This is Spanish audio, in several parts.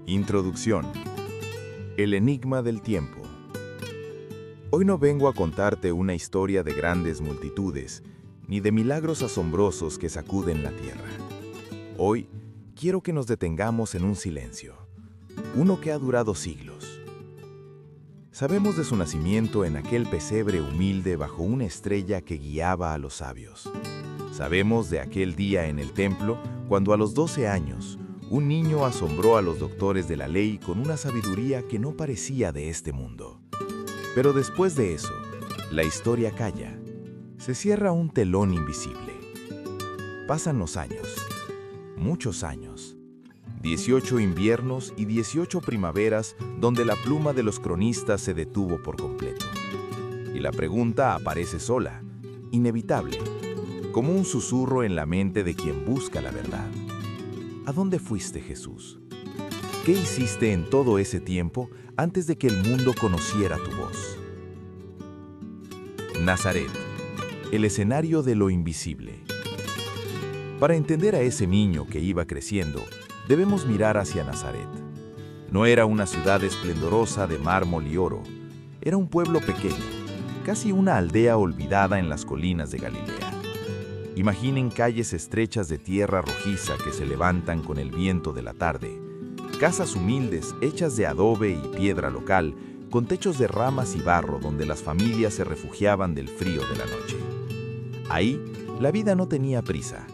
Introducción. El enigma del tiempo. Hoy no vengo a contarte una historia de grandes multitudes, ni de milagros asombrosos que sacuden la tierra. Hoy quiero que nos detengamos en un silencio, uno que ha durado siglos. Sabemos de su nacimiento en aquel pesebre humilde bajo una estrella que guiaba a los sabios. Sabemos de aquel día en el templo, cuando a los 12 años, un niño asombró a los doctores de la ley con una sabiduría que no parecía de este mundo. Pero después de eso, la historia calla. Se cierra un telón invisible. Pasan los años, muchos años. 18 inviernos y 18 primaveras donde la pluma de los cronistas se detuvo por completo. Y la pregunta aparece sola, inevitable, como un susurro en la mente de quien busca la verdad. ¿A dónde fuiste, Jesús? ¿Qué hiciste en todo ese tiempo antes de que el mundo conociera tu voz? Nazaret, el escenario de lo invisible. Para entender a ese niño que iba creciendo, debemos mirar hacia Nazaret. No era una ciudad esplendorosa de mármol y oro, era un pueblo pequeño, casi una aldea olvidada en las colinas de Galilea. Imaginen calles estrechas de tierra rojiza que se levantan con el viento de la tarde, casas humildes hechas de adobe y piedra local, con techos de ramas y barro donde las familias se refugiaban del frío de la noche. Ahí, la vida no tenía prisa.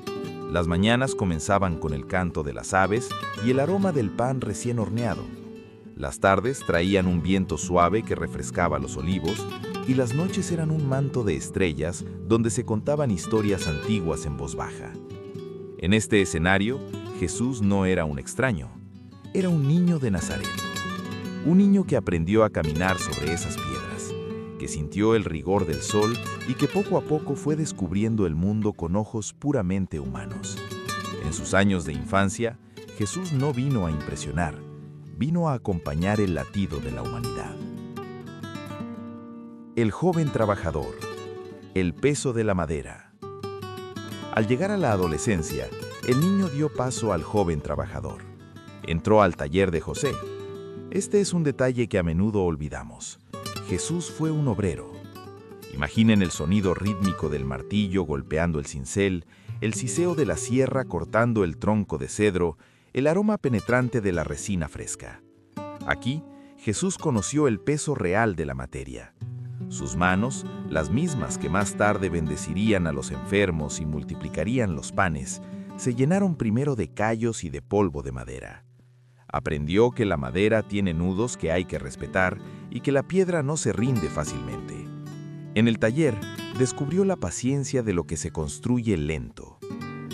Las mañanas comenzaban con el canto de las aves y el aroma del pan recién horneado. Las tardes traían un viento suave que refrescaba los olivos, y las noches eran un manto de estrellas donde se contaban historias antiguas en voz baja. En este escenario, Jesús no era un extraño, era un niño de Nazaret. Un niño que aprendió a caminar sobre esas piedras, que sintió el rigor del sol y que poco a poco fue descubriendo el mundo con ojos puramente humanos. En sus años de infancia, Jesús no vino a impresionar, vino a acompañar el latido de la humanidad. El joven trabajador, el peso de la madera. Al llegar a la adolescencia, el niño dio paso al joven trabajador. Entró al taller de José. Este es un detalle que a menudo olvidamos. Jesús fue un obrero. Imaginen el sonido rítmico del martillo golpeando el cincel, el siseo de la sierra cortando el tronco de cedro, el aroma penetrante de la resina fresca. Aquí, Jesús conoció el peso real de la materia. Sus manos, las mismas que más tarde bendecirían a los enfermos y multiplicarían los panes, se llenaron primero de callos y de polvo de madera. Aprendió que la madera tiene nudos que hay que respetar y que la piedra no se rinde fácilmente. En el taller, descubrió la paciencia de lo que se construye lento.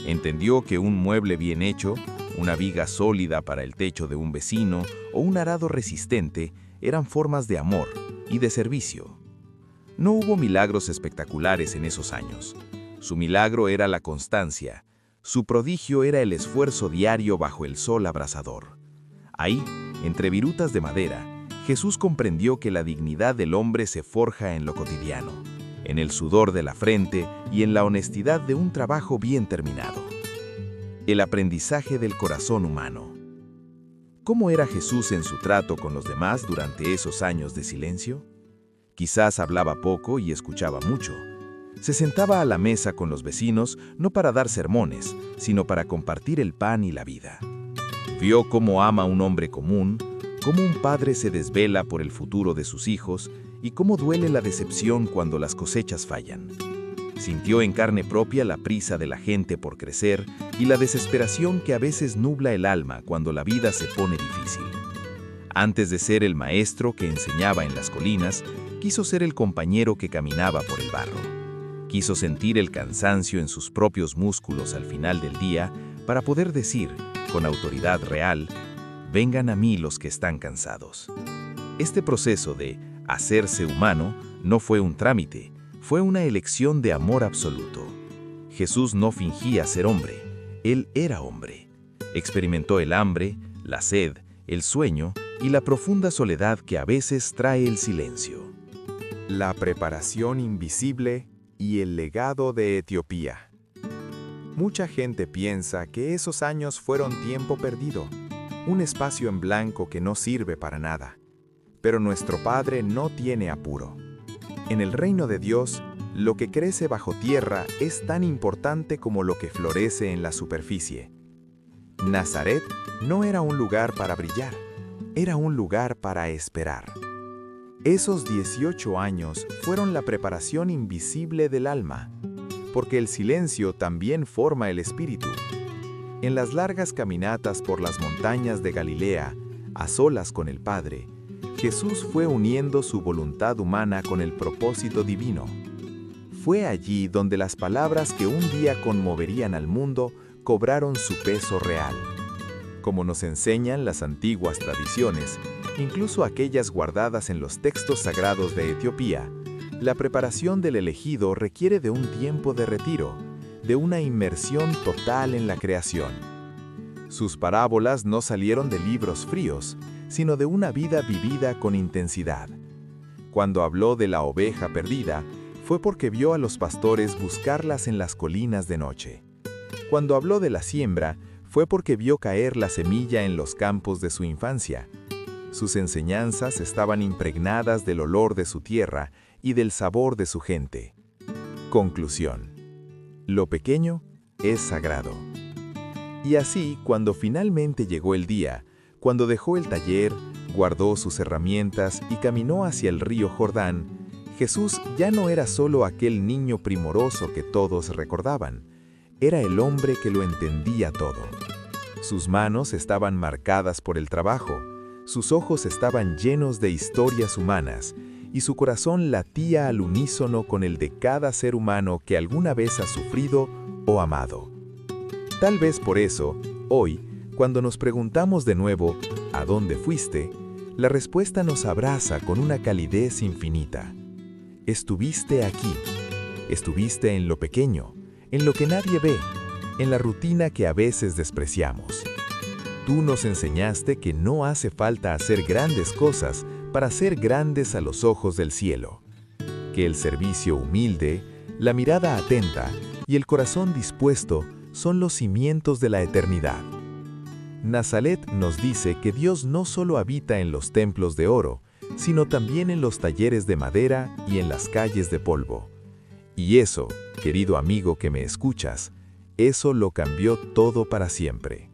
Entendió que un mueble bien hecho, una viga sólida para el techo de un vecino o un arado resistente eran formas de amor y de servicio. No hubo milagros espectaculares en esos años. Su milagro era la constancia. Su prodigio era el esfuerzo diario bajo el sol abrasador. Ahí, entre virutas de madera, Jesús comprendió que la dignidad del hombre se forja en lo cotidiano, en el sudor de la frente y en la honestidad de un trabajo bien terminado. El aprendizaje del corazón humano. ¿Cómo era Jesús en su trato con los demás durante esos años de silencio? Quizás hablaba poco y escuchaba mucho. Se sentaba a la mesa con los vecinos no para dar sermones, sino para compartir el pan y la vida. Vio cómo ama un hombre común, cómo un padre se desvela por el futuro de sus hijos y cómo duele la decepción cuando las cosechas fallan. Sintió en carne propia la prisa de la gente por crecer y la desesperación que a veces nubla el alma cuando la vida se pone difícil. Antes de ser el maestro que enseñaba en las colinas, quiso ser el compañero que caminaba por el barro. Quiso sentir el cansancio en sus propios músculos al final del día para poder decir, con autoridad real, «Vengan a mí los que están cansados». Este proceso de hacerse humano no fue un trámite, fue una elección de amor absoluto. Jesús no fingía ser hombre, Él era hombre. Experimentó el hambre, la sed, el sueño y la profunda soledad que a veces trae el silencio. La preparación invisible y el legado de Etiopía. Mucha gente piensa que esos años fueron tiempo perdido, un espacio en blanco que no sirve para nada. Pero nuestro Padre no tiene apuro. En el reino de Dios, lo que crece bajo tierra es tan importante como lo que florece en la superficie. Nazaret no era un lugar para brillar, era un lugar para esperar. Esos 18 años fueron la preparación invisible del alma, porque el silencio también forma el espíritu. En las largas caminatas por las montañas de Galilea, a solas con el Padre, Jesús fue uniendo su voluntad humana con el propósito divino. Fue allí donde las palabras que un día conmoverían al mundo cobraron su peso real. Como nos enseñan las antiguas tradiciones, incluso aquellas guardadas en los textos sagrados de Etiopía, la preparación del elegido requiere de un tiempo de retiro, de una inmersión total en la creación. Sus parábolas no salieron de libros fríos, sino de una vida vivida con intensidad. Cuando habló de la oveja perdida, fue porque vio a los pastores buscarlas en las colinas de noche. Cuando habló de la siembra, fue porque vio caer la semilla en los campos de su infancia. Sus enseñanzas estaban impregnadas del olor de su tierra y del sabor de su gente. Conclusión: lo pequeño es sagrado. Y así, cuando finalmente llegó el día, cuando dejó el taller, guardó sus herramientas y caminó hacia el río Jordán, Jesús ya no era solo aquel niño primoroso que todos recordaban, era el hombre que lo entendía todo. Sus manos estaban marcadas por el trabajo, sus ojos estaban llenos de historias humanas, y su corazón latía al unísono con el de cada ser humano que alguna vez ha sufrido o amado. Tal vez por eso, hoy, cuando nos preguntamos de nuevo, ¿a dónde fuiste?, la respuesta nos abraza con una calidez infinita. Estuviste aquí, estuviste en lo pequeño, en lo que nadie ve, en la rutina que a veces despreciamos. Tú nos enseñaste que no hace falta hacer grandes cosas para ser grandes a los ojos del cielo, que el servicio humilde, la mirada atenta y el corazón dispuesto son los cimientos de la eternidad. Nazaret nos dice que Dios no solo habita en los templos de oro, sino también en los talleres de madera y en las calles de polvo. Y eso, querido amigo que me escuchas, eso lo cambió todo para siempre.